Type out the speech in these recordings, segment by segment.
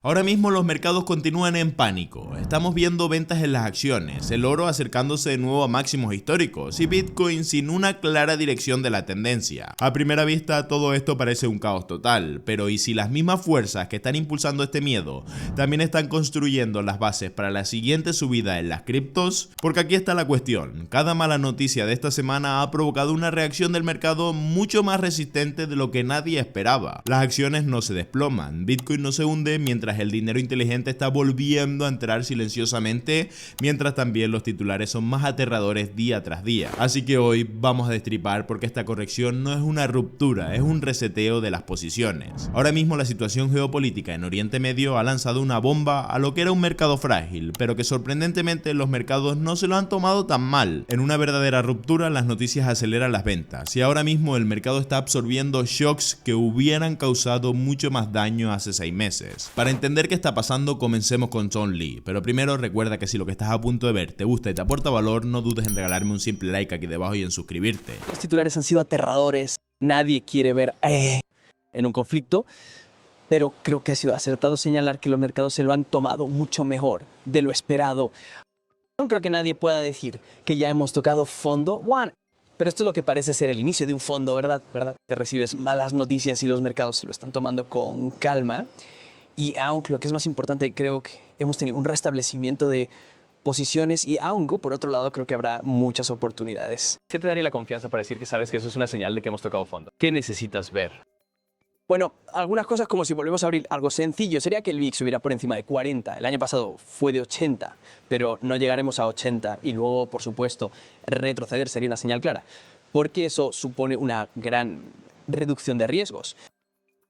Ahora mismo los mercados continúan en pánico, estamos viendo ventas en las acciones, el oro acercándose de nuevo a máximos históricos y Bitcoin sin una clara dirección de la tendencia. A primera vista todo esto parece un caos total, pero ¿y si las mismas fuerzas que están impulsando este miedo también están construyendo las bases para la siguiente subida en las criptos? Porque aquí está la cuestión, cada mala noticia de esta semana ha provocado una reacción del mercado mucho más resistente de lo que nadie esperaba. Las acciones no se desploman, Bitcoin no se hunde mientras el dinero inteligente está volviendo a entrar silenciosamente, mientras también los titulares son más aterradores día tras día. Así que hoy vamos a destripar porque esta corrección no es una ruptura, es un reseteo de las posiciones. Ahora mismo la situación geopolítica en Oriente Medio ha lanzado una bomba a lo que era un mercado frágil, pero que sorprendentemente los mercados no se lo han tomado tan mal. En una verdadera ruptura las noticias aceleran las ventas y ahora mismo el mercado está absorbiendo shocks que hubieran causado mucho más daño hace 6 meses. Para entender qué está pasando, comencemos con Tom Lee, pero primero recuerda que si lo que estás a punto de ver te gusta y te aporta valor, no dudes en regalarme un simple like aquí debajo y en suscribirte. Los titulares han sido aterradores, nadie quiere ver en un conflicto, pero creo que ha sido acertado señalar que los mercados se lo han tomado mucho mejor de lo esperado. No creo que nadie pueda decir que ya hemos tocado fondo, pero esto es lo que parece ser el inicio de un fondo, ¿verdad? Te recibes malas noticias y los mercados se lo están tomando con calma. Y aunque lo que es más importante, creo que hemos tenido un restablecimiento de posiciones y aunque por otro lado creo que habrá muchas oportunidades. ¿Qué te daría la confianza para decir que sabes que eso es una señal de que hemos tocado fondo? ¿Qué necesitas ver? Bueno, algunas cosas como si volvemos a abrir algo sencillo sería que el VIX subiera por encima de 40. El año pasado fue de 80, pero no llegaremos a 80 y luego, por supuesto, retroceder sería una señal clara, porque eso supone una gran reducción de riesgos.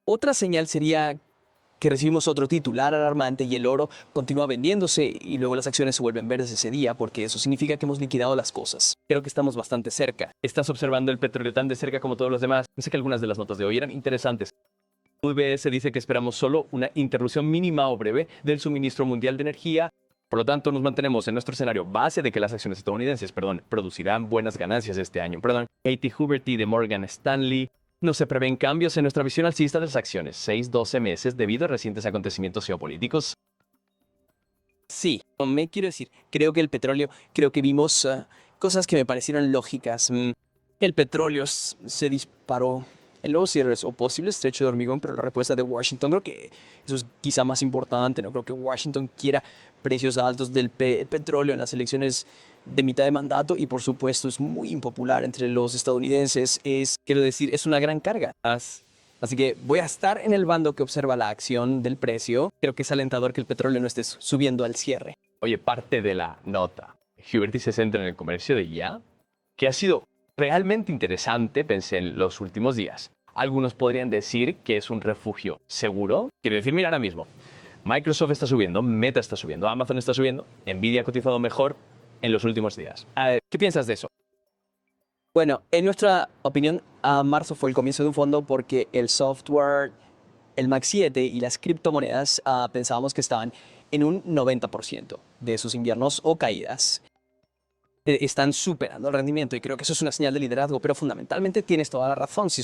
Otra señal sería que recibimos otro titular alarmante y el oro continúa vendiéndose y luego las acciones se vuelven verdes ese día porque eso significa que hemos liquidado las cosas. Creo que estamos bastante cerca. ¿Estás observando el petróleo tan de cerca como todos los demás? Pensé que algunas de las notas de hoy eran interesantes. UBS dice que esperamos solo una interrupción mínima o breve del suministro mundial de energía. Por lo tanto, nos mantenemos en nuestro escenario base de que las acciones estadounidenses, producirán buenas ganancias este año. Katie Huberty de Morgan Stanley. No se prevén cambios en nuestra visión alcista de las acciones 6-12 meses debido a recientes acontecimientos geopolíticos. Sí, me quiero decir, creo que el petróleo, creo que vimos cosas que me parecieron lógicas. El petróleo se disparó en los cierres o posible estrecho de hormigón, pero la respuesta de Washington creo que eso es quizá más importante. No creo que Washington quiera precios altos del petróleo en las elecciones de mitad de mandato y por supuesto es muy impopular entre los estadounidenses. Quiero decir, es una gran carga. Así que voy a estar en el bando que observa la acción del precio. Creo que es alentador que el petróleo no esté subiendo al cierre. Oye, parte de la nota. Huberty se centra en el comercio de IA, que ha sido realmente interesante, pensé en los últimos días. Algunos podrían decir que es un refugio seguro. Quiero decir, mira ahora mismo. Microsoft está subiendo, Meta está subiendo, Amazon está subiendo, Nvidia ha cotizado mejor en los últimos días. ¿Qué piensas de eso? Bueno, en nuestra opinión, marzo fue el comienzo de un fondo porque el software, el Mac 7 y las criptomonedas pensábamos que estaban en un 90% de sus inviernos o caídas. Están superando el rendimiento y creo que eso es una señal de liderazgo, pero fundamentalmente tienes toda la razón. Si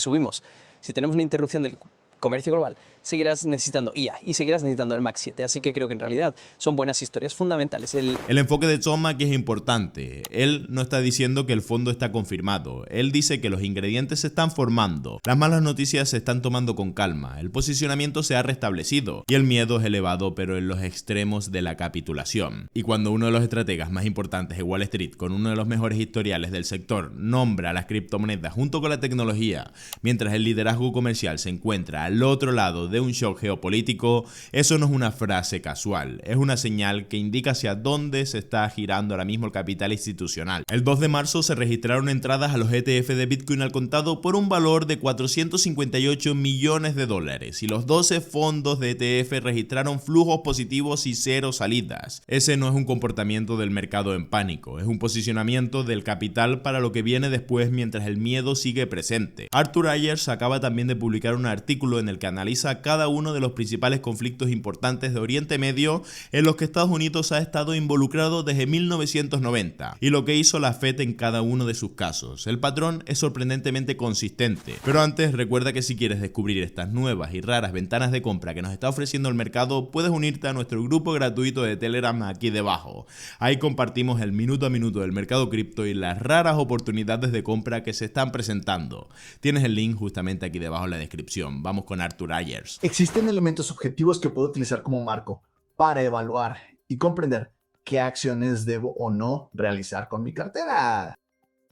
tenemos una interrupción del comercio global, seguirás necesitando IA y seguirás necesitando el Mac 7, así que creo que en realidad son buenas historias fundamentales. El enfoque de Tom aquí es importante. Él no está diciendo que el fondo está confirmado, él dice que los ingredientes se están formando, las malas noticias se están tomando con calma, el posicionamiento se ha restablecido y el miedo es elevado pero en los extremos de la capitulación. Y cuando uno de los estrategas más importantes de Wall Street, con uno de los mejores historiales del sector, nombra las criptomonedas junto con la tecnología, mientras el liderazgo comercial se encuentra al otro lado de un shock geopolítico, eso no es una frase casual, es una señal que indica hacia dónde se está girando ahora mismo el capital institucional. El 2 de marzo se registraron entradas a los ETF de Bitcoin al contado por un valor de 458 millones de dólares y los 12 fondos de ETF registraron flujos positivos y 0 salidas. Ese no es un comportamiento del mercado en pánico, es un posicionamiento del capital para lo que viene después mientras el miedo sigue presente. Arthur Ayers acaba también de publicar un artículo artículo en el que analiza cada uno de los principales conflictos importantes de Oriente Medio en los que Estados Unidos ha estado involucrado desde 1990 y lo que hizo la Fed en cada uno de sus casos. El patrón es sorprendentemente consistente, pero antes recuerda que si quieres descubrir estas nuevas y raras ventanas de compra que nos está ofreciendo el mercado, puedes unirte a nuestro grupo gratuito de Telegram aquí debajo. Ahí compartimos el minuto a minuto del mercado cripto y las raras oportunidades de compra que se están presentando. Tienes el link justamente aquí debajo en la descripción. Vamos con Arthur Ayers. Existen elementos objetivos que puedo utilizar como marco para evaluar y comprender qué acciones debo o no realizar con mi cartera.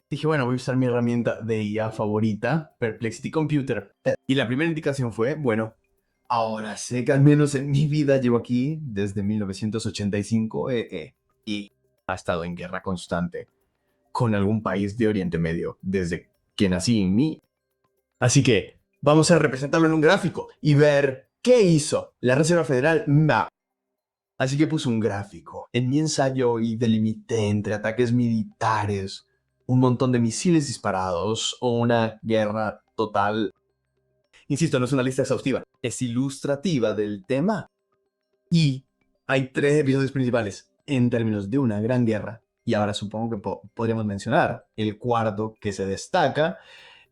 Dije, bueno, voy a usar mi herramienta de IA favorita, Perplexity Computer. Y la primera indicación fue, bueno, ahora sé que al menos en mi vida llevo aquí desde 1985 y ha estado en guerra constante con algún país de Oriente Medio desde que nací en mí. Así que vamos a representarlo en un gráfico y ver qué hizo la Reserva Federal. Así que puse un gráfico en mi ensayo y delimité entre ataques militares, un montón de misiles disparados o una guerra total. Insisto, no es una lista exhaustiva, es ilustrativa del tema. Y hay 3 episodios principales en términos de una gran guerra. Y ahora supongo que podríamos mencionar el cuarto que se destaca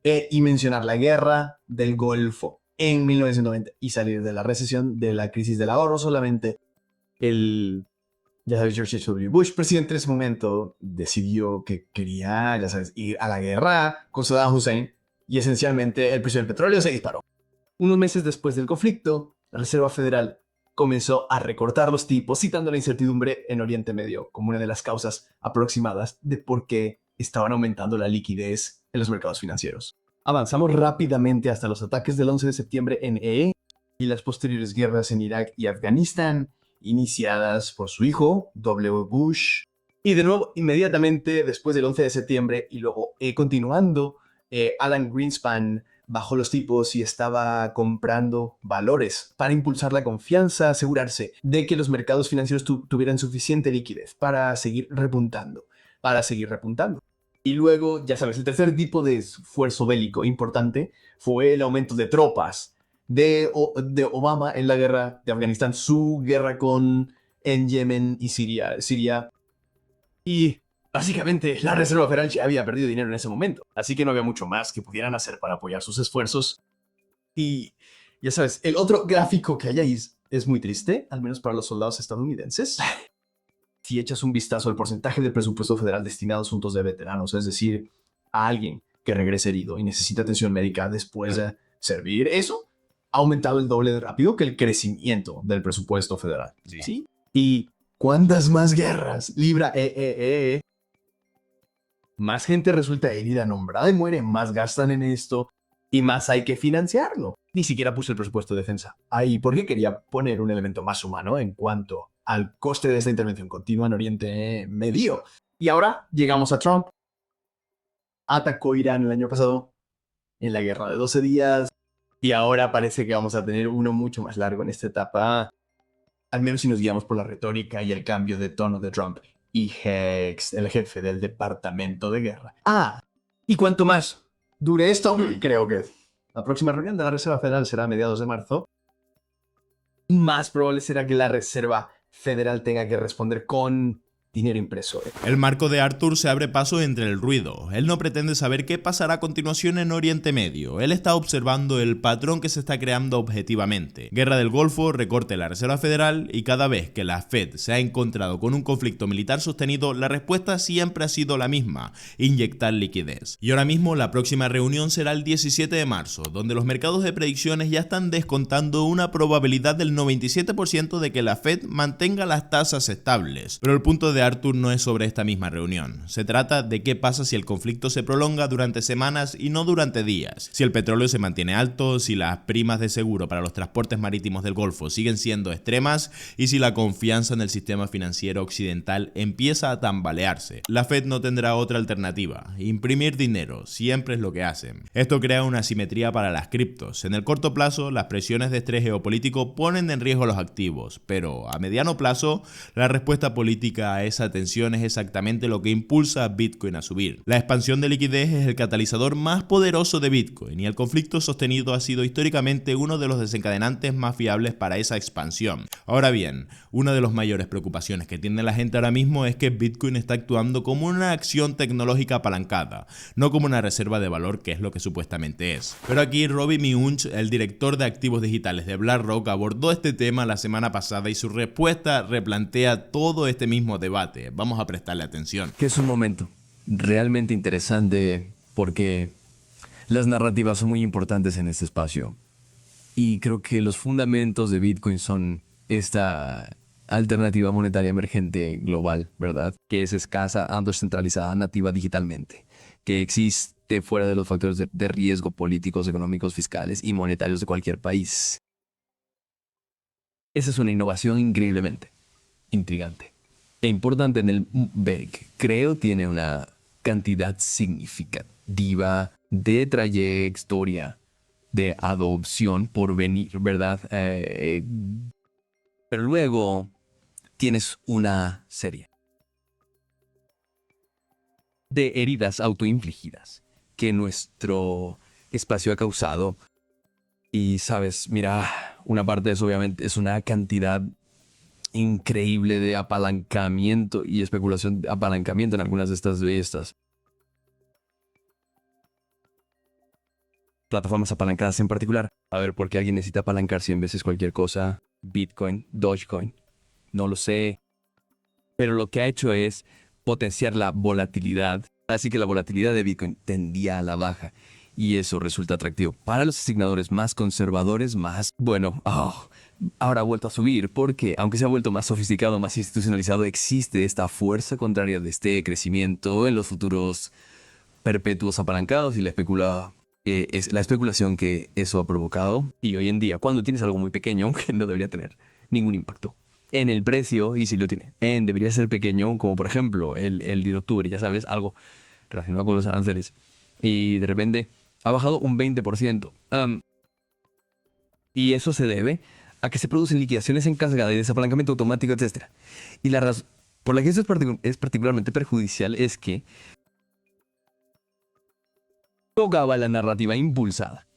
y mencionar la guerra del Golfo en 1990 y salir de la recesión, de la crisis del ahorro. Solamente ya sabes, George W. Bush, presidente en ese momento, decidió que quería, ya sabes, ir a la guerra con Saddam Hussein y esencialmente el precio del petróleo se disparó. Unos meses después del conflicto, la Reserva Federal comenzó a recortar los tipos, citando la incertidumbre en Oriente Medio como una de las causas aproximadas de por qué estaban aumentando la liquidez en los mercados financieros. Avanzamos rápidamente hasta los ataques del 11 de septiembre en y las posteriores guerras en Irak y Afganistán, iniciadas por su hijo, W. Bush. Y de nuevo, inmediatamente después del 11 de septiembre y luego continuando, Alan Greenspan bajó los tipos y estaba comprando valores para impulsar la confianza, asegurarse de que los mercados financieros tuvieran suficiente liquidez para seguir repuntando. Y luego, ya sabes, el tercer tipo de esfuerzo bélico importante fue el aumento de tropas de Obama en la guerra de Afganistán, su guerra en Yemen y Siria. Y básicamente la Reserva Federal ya había perdido dinero en ese momento, así que no había mucho más que pudieran hacer para apoyar sus esfuerzos. Y ya sabes, el otro gráfico que hay ahí es muy triste, al menos para los soldados estadounidenses. Si echas un vistazo al porcentaje del presupuesto federal destinado a asuntos de veteranos, es decir, a alguien que regrese herido y necesita atención médica después de servir, eso ha aumentado el doble de rápido que el crecimiento del presupuesto federal. ¿Sí? ¿Y cuántas más guerras libra más gente resulta herida, nombrada y muere, más gastan en esto y más hay que financiarlo? Ni siquiera puse el presupuesto de defensa ahí porque quería poner un elemento más humano en cuanto al coste de esta intervención continua en Oriente Medio. Y ahora llegamos a Trump. Atacó Irán el año pasado en la guerra de 12 días. Y ahora parece que vamos a tener uno mucho más largo en esta etapa. Al menos si nos guiamos por la retórica y el cambio de tono de Trump y Hex, el jefe del Departamento de Guerra. Y cuanto más dure esto, creo que la próxima reunión de la Reserva Federal será a mediados de marzo. Más probable será que la Reserva Federal tenga que responder con dinero impreso. El marco de Arthur se abre paso entre el ruido. Él no pretende saber qué pasará a continuación en Oriente Medio. Él está observando el patrón que se está creando objetivamente. Guerra del Golfo, recorte de la Reserva Federal y cada vez que la Fed se ha encontrado con un conflicto militar sostenido, la respuesta siempre ha sido la misma: inyectar liquidez. Y ahora mismo la próxima reunión será el 17 de marzo, donde los mercados de predicciones ya están descontando una probabilidad del 97% de que la Fed mantenga las tasas estables. Pero el punto de Arthur no es sobre esta misma reunión. Se trata de qué pasa si el conflicto se prolonga durante semanas y no durante días. Si el petróleo se mantiene alto, si las primas de seguro para los transportes marítimos del Golfo siguen siendo extremas y si la confianza en el sistema financiero occidental empieza a tambalearse. La Fed no tendrá otra alternativa. Imprimir dinero siempre es lo que hacen. Esto crea una asimetría para las criptos. En el corto plazo, las presiones de estrés geopolítico ponen en riesgo los activos, pero a mediano plazo, la respuesta política a esa tensión es exactamente lo que impulsa a Bitcoin a subir. La expansión de liquidez es el catalizador más poderoso de Bitcoin y el conflicto sostenido ha sido históricamente uno de los desencadenantes más fiables para esa expansión. Ahora bien, una de las mayores preocupaciones que tiene la gente ahora mismo es que Bitcoin está actuando como una acción tecnológica apalancada, no como una reserva de valor, que es lo que supuestamente es. Pero aquí Robbie Munch, el director de activos digitales de BlackRock, abordó este tema la semana pasada y su respuesta replantea todo este mismo debate. Vamos a prestarle atención. Que es un momento realmente interesante porque las narrativas son muy importantes en este espacio. Y creo que los fundamentos de Bitcoin son esta alternativa monetaria emergente global, ¿verdad? Que es escasa, descentralizada, nativa digitalmente, que existe fuera de los factores de riesgo políticos, económicos, fiscales y monetarios de cualquier país. Esa es una innovación increíblemente intrigante e importante en el BEC. Creo tiene una cantidad significativa de trayectoria de adopción por venir, ¿verdad? Pero luego tienes una serie de heridas autoinfligidas que nuestro espacio ha causado. Y sabes, mira, una parte de eso obviamente es una cantidad increíble de apalancamiento y especulación de apalancamiento en algunas de estas plataformas apalancadas en particular. A ver, ¿por qué alguien necesita apalancar 100 veces cualquier cosa? Bitcoin, Dogecoin, no lo sé. Pero lo que ha hecho es potenciar la volatilidad. Así que la volatilidad de Bitcoin tendía a la baja. Y eso resulta atractivo para los asignadores más conservadores, ahora ha vuelto a subir porque, aunque se ha vuelto más sofisticado, más institucionalizado, existe esta fuerza contraria de este crecimiento en los futuros perpetuos apalancados y es la especulación que eso ha provocado. Y hoy en día, cuando tienes algo muy pequeño, que no debería tener ningún impacto en el precio, y si lo tiene, debería ser pequeño, como por ejemplo el de octubre, ya sabes, algo relacionado con los aranceles, y de repente ha bajado un 20%. Y eso se debe a que se producen liquidaciones en cascada y desapalancamiento automático, etc. Y la razón por la que esto es particularmente perjudicial es que tocaba la narrativa impulsada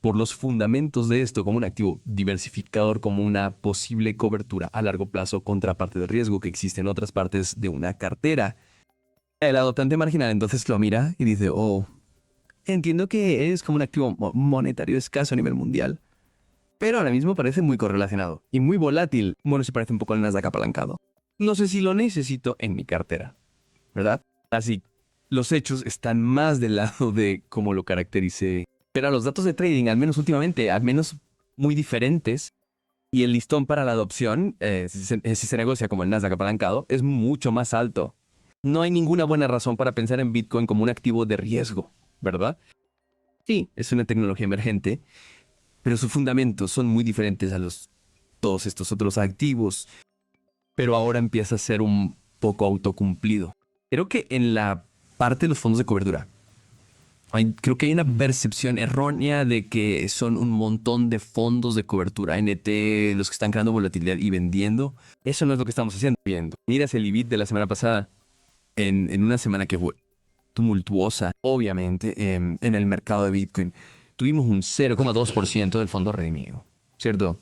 por los fundamentos de esto como un activo diversificador, como una posible cobertura a largo plazo contra parte del riesgo que existe en otras partes de una cartera. El adoptante marginal entonces lo mira y dice, entiendo que es como un activo monetario escaso a nivel mundial, pero ahora mismo parece muy correlacionado y muy volátil. Bueno, se parece un poco al Nasdaq apalancado. No sé si lo necesito en mi cartera, ¿verdad? Así, los hechos están más del lado de cómo lo caracterice. Pero los datos de trading, al menos últimamente, al menos muy diferentes, y el listón para la adopción, si se negocia como el Nasdaq apalancado, es mucho más alto. No hay ninguna buena razón para pensar en Bitcoin como un activo de riesgo, ¿verdad? Sí, es una tecnología emergente, pero sus fundamentos son muy diferentes a todos estos otros activos. Pero ahora empieza a ser un poco autocumplido. Creo que en la parte de los fondos de cobertura, creo que hay una percepción errónea de que son un montón de fondos de cobertura NT los que están creando volatilidad y vendiendo. Eso no es lo que estamos haciendo. Miras el EBIT de la semana pasada, en una semana que fue tumultuosa, obviamente, en el mercado de Bitcoin. Tuvimos un 0,2% del fondo redimido, ¿cierto?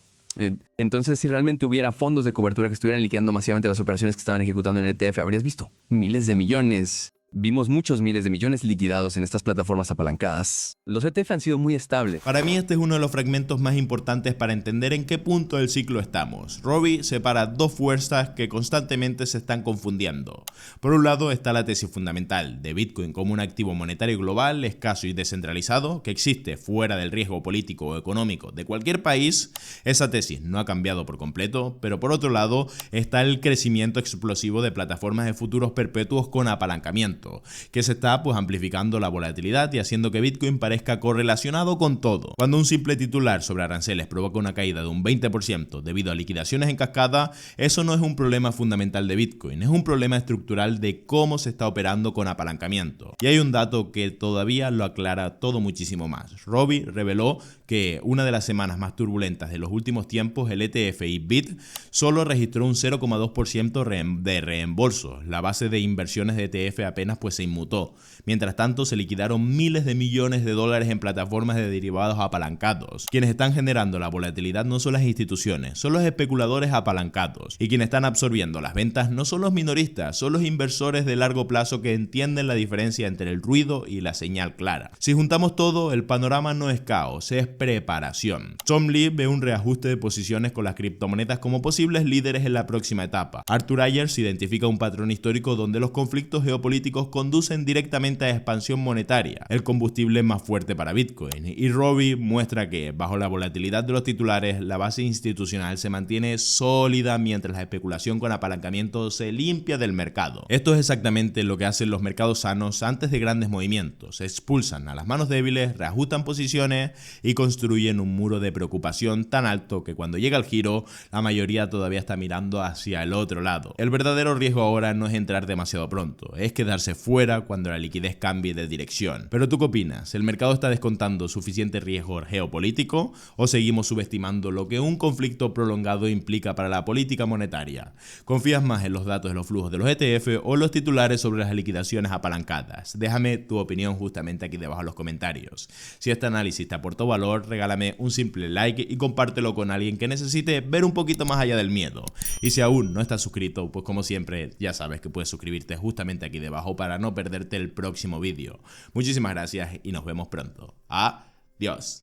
Entonces, si realmente hubiera fondos de cobertura que estuvieran liquidando masivamente las operaciones que estaban ejecutando en el ETF, habrías visto miles de millones. Vimos muchos miles de millones liquidados en estas plataformas apalancadas. Los ETF han sido muy estables. Para mí este es uno de los fragmentos más importantes para entender en qué punto del ciclo estamos. Robbie separa dos fuerzas que constantemente se están confundiendo. Por un lado está la tesis fundamental de Bitcoin como un activo monetario global, escaso y descentralizado, que existe fuera del riesgo político o económico de cualquier país. Esa tesis no ha cambiado por completo, pero por otro lado está el crecimiento explosivo de plataformas de futuros perpetuos con apalancamiento. apalancamiento, que se está pues amplificando la volatilidad y haciendo que Bitcoin parezca correlacionado con todo. Cuando un simple titular sobre aranceles provoca una caída de un 20% debido a liquidaciones en cascada, eso no es un problema fundamental de Bitcoin, es un problema estructural de cómo se está operando con apalancamiento. Y hay un dato que todavía lo aclara todo muchísimo más. Robbie reveló que una de las semanas más turbulentas de los últimos tiempos, el ETF IBIT solo registró un 0,2% de reembolsos. La base de inversiones de ETF apenas pues se inmutó. Mientras tanto, se liquidaron miles de millones de dólares en plataformas de derivados apalancados. Quienes están generando la volatilidad no son las instituciones, son los especuladores apalancados. Y quienes están absorbiendo las ventas no son los minoristas, son los inversores de largo plazo que entienden la diferencia entre el ruido y la señal clara. Si juntamos todo, el panorama no es caos, es preparación. Tom Lee ve un reajuste de posiciones con las criptomonedas como posibles líderes en la próxima etapa. Arthur Ayers identifica un patrón histórico donde los conflictos geopolíticos conducen directamente a expansión monetaria, el combustible más fuerte para Bitcoin. Y Robbie muestra que, bajo la volatilidad de los titulares, la base institucional se mantiene sólida mientras la especulación con apalancamiento se limpia del mercado. Esto es exactamente lo que hacen los mercados sanos antes de grandes movimientos. Expulsan a las manos débiles, reajustan posiciones y construyen un muro de preocupación tan alto que cuando llega el giro, la mayoría todavía está mirando hacia el otro lado. El verdadero riesgo ahora no es entrar demasiado pronto, es quedarse fuera cuando la liquidez cambie de dirección. Pero ¿tú qué opinas? ¿El mercado está descontando suficiente riesgo geopolítico o seguimos subestimando lo que un conflicto prolongado implica para la política monetaria? ¿Confías más en los datos de los flujos de los ETF o los titulares sobre las liquidaciones apalancadas? Déjame tu opinión justamente aquí debajo en los comentarios. Si este análisis te aportó valor, regálame un simple like y compártelo con alguien que necesite ver un poquito más allá del miedo. Y si aún no estás suscrito, pues como siempre ya sabes que puedes suscribirte justamente aquí debajo para no perderte el próximo vídeo. Muchísimas gracias y nos vemos pronto. Adiós.